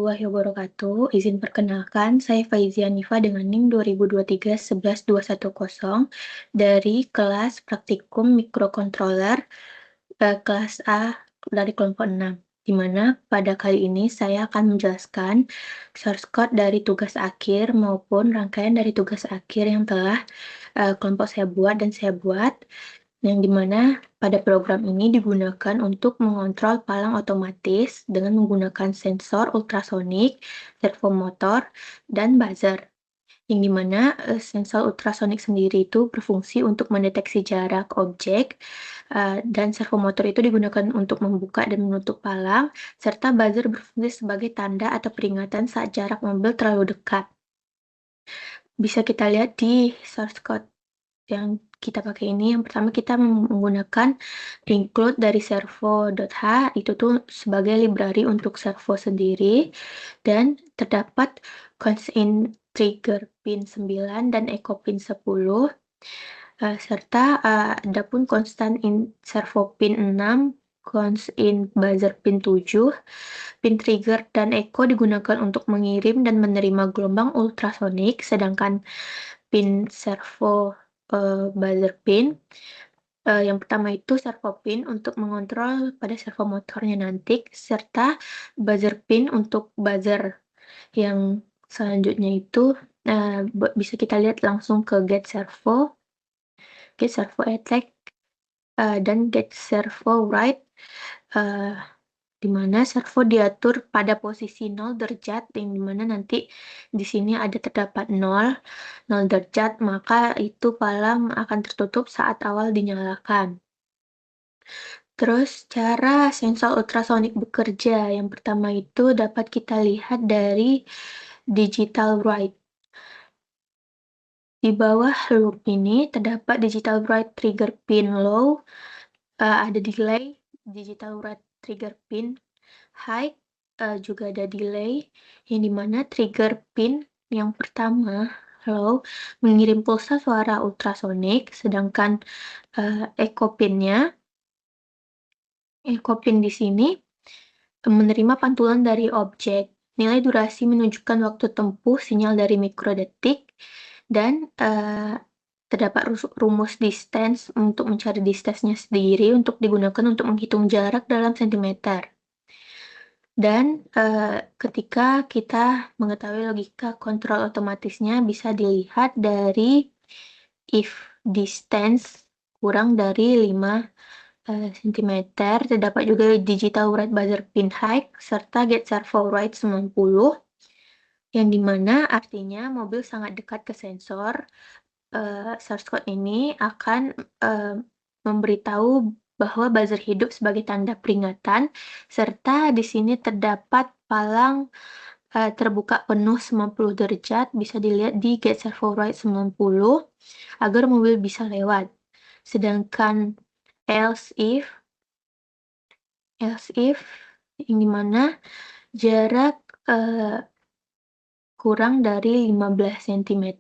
warahmatullahi wabarakatuh. Izin perkenalkan, saya Faizia Nifa dengan NIM 2023-11210 dari kelas Praktikum Microcontroller kelas A dari kelompok 6, di mana pada kali ini saya akan menjelaskan source code dari tugas akhir maupun rangkaian dari tugas akhir yang telah kelompok saya buat dan saya buat, yang dimana pada program ini digunakan untuk mengontrol palang otomatis dengan menggunakan sensor ultrasonik, servomotor, dan buzzer. Yang dimana sensor ultrasonik sendiri itu berfungsi untuk mendeteksi jarak objek, dan servomotor itu digunakan untuk membuka dan menutup palang, serta buzzer berfungsi sebagai tanda atau peringatan saat jarak mobil terlalu dekat. Bisa kita lihat di source code yang kita pakai ini. Yang pertama kita menggunakan include dari servo.h, itu tuh sebagai library untuk servo sendiri, dan terdapat const in trigger pin 9 dan echo pin 10, serta ada pun constant in servo pin 6, const in buzzer pin 7. Pin trigger dan echo digunakan untuk mengirim dan menerima gelombang ultrasonik, sedangkan pin servo buzzer pin, yang pertama itu servo pin untuk mengontrol pada servomotornya nanti, serta buzzer pin untuk buzzer. Yang selanjutnya itu bisa kita lihat langsung ke get servo attack, dan get servo write, di mana servo diatur pada posisi 0 derajat, yang dimana nanti di sini ada terdapat 0 derajat, maka itu palang akan tertutup saat awal dinyalakan. Terus cara sensor ultrasonik bekerja, yang pertama itu dapat kita lihat dari digital write. Di bawah loop ini terdapat digital write trigger pin low, ada delay digital write trigger pin high, juga ada delay, yang dimana trigger pin yang pertama low mengirim pulsa suara ultrasonik, sedangkan echo pin di sini menerima pantulan dari objek. Nilai durasi menunjukkan waktu tempuh sinyal dari mikrodetik, dan terdapat rumus distance untuk mencari distance-nya sendiri untuk digunakan untuk menghitung jarak dalam sentimeter. Dan ketika kita mengetahui logika kontrol otomatisnya bisa dilihat dari if distance kurang dari 5 cm, terdapat juga digital write buzzer pin high, serta get servo write 90, yang dimana artinya mobil sangat dekat ke sensor. Source code ini akan memberitahu bahwa buzzer hidup sebagai tanda peringatan, serta di sini terdapat palang terbuka penuh 90 derajat, bisa dilihat di get servo write 90, agar mobil bisa lewat. Sedangkan else if yang dimana jarak kurang dari 15 cm,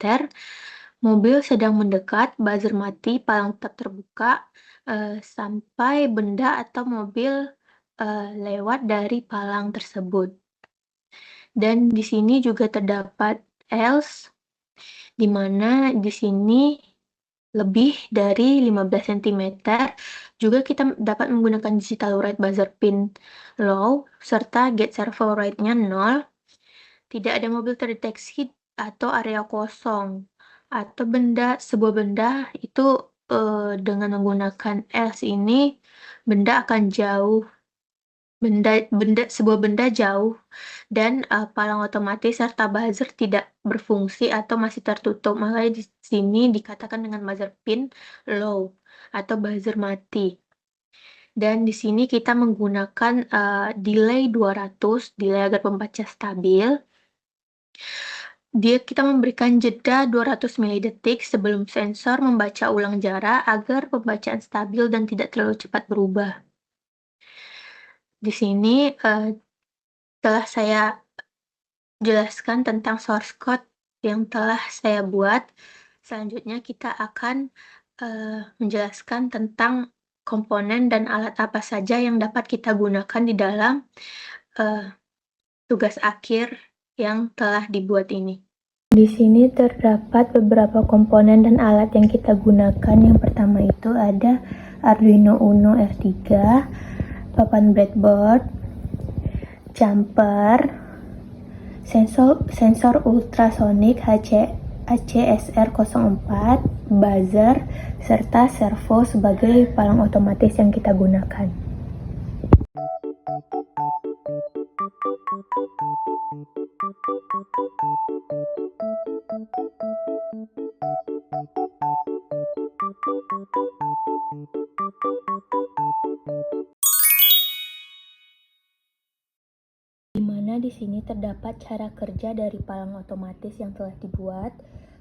mobil sedang mendekat, buzzer mati, palang tetap terbuka sampai benda atau mobil lewat dari palang tersebut. Dan di sini juga terdapat else, di mana di sini lebih dari 15 cm, juga kita dapat menggunakan digital write buzzer pin low, serta get servo write-nya 0. Tidak ada mobil terdeteksi atau area kosong, atau sebuah benda itu dengan menggunakan else ini, benda akan jauh, sebuah benda jauh, dan palang otomatis serta buzzer tidak berfungsi atau masih tertutup. Makanya di sini dikatakan dengan buzzer pin low atau buzzer mati. Dan di sini kita menggunakan delay 200, delay agar pembaca stabil. Kita memberikan jeda 200 milidetik sebelum sensor membaca ulang jarak agar pembacaan stabil dan tidak terlalu cepat berubah. Di sini telah saya jelaskan tentang source code yang telah saya buat. Selanjutnya kita akan menjelaskan tentang komponen dan alat apa saja yang dapat kita gunakan di dalam tugas akhir yang telah dibuat ini. Di sini terdapat beberapa komponen dan alat yang kita gunakan. Yang pertama itu ada Arduino Uno F3, papan breadboard, jumper, sensor ultrasonik HCSR04, buzzer, serta servo sebagai palang otomatis yang kita gunakan. Di mana di sini terdapat cara kerja dari palang otomatis yang telah dibuat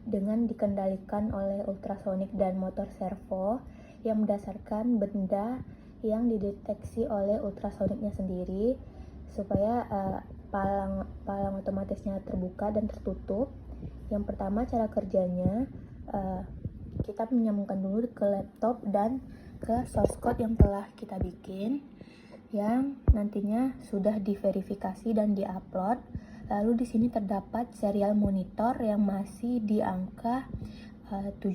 dengan dikendalikan oleh ultrasonik dan motor servo yang berdasarkan benda yang dideteksi oleh ultrasoniknya sendiri supaya palang otomatisnya terbuka dan tertutup. Yang pertama cara kerjanya, kita menyambungkan dulu ke laptop dan ke source code yang telah kita bikin, yang nantinya sudah diverifikasi dan diupload. Lalu di sini terdapat serial monitor yang masih di angka 17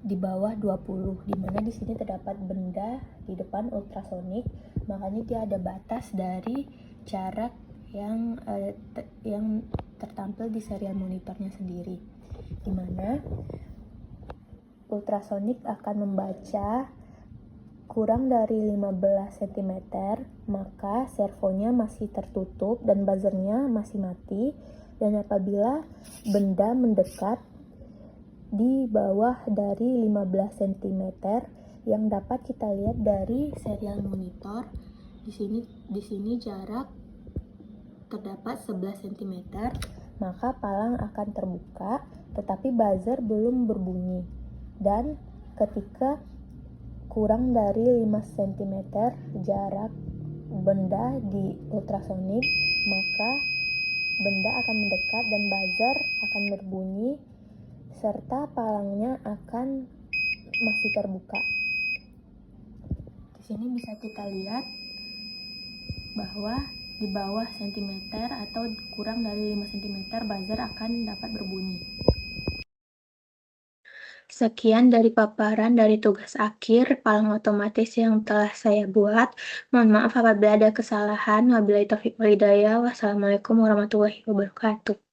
di bawah 20, di mana di sini terdapat benda di depan ultrasonik, makanya dia ada batas dari jarak yang tertampil di serial monitornya sendiri, di mana ultrasonik akan membaca kurang dari 15 cm, maka servonya masih tertutup dan buzzernya masih mati. Dan apabila benda mendekat di bawah dari 15 cm yang dapat kita lihat dari serial monitor, di sini jarak terdapat 11 cm, maka palang akan terbuka tetapi buzzer belum berbunyi. Dan ketika kurang dari 5 cm jarak benda di ultrasonik, maka benda akan mendekat dan buzzer akan berbunyi serta palangnya akan masih terbuka. Di sini bisa kita lihat bahwa di bawah sentimeter atau kurang dari 5 cm buzzer akan dapat berbunyi. Sekian dari paparan dari tugas akhir palang otomatis yang telah saya buat. Mohon maaf apabila ada kesalahan. Wabillahi taufiq wal hidayah. Wassalamualaikum warahmatullahi wabarakatuh.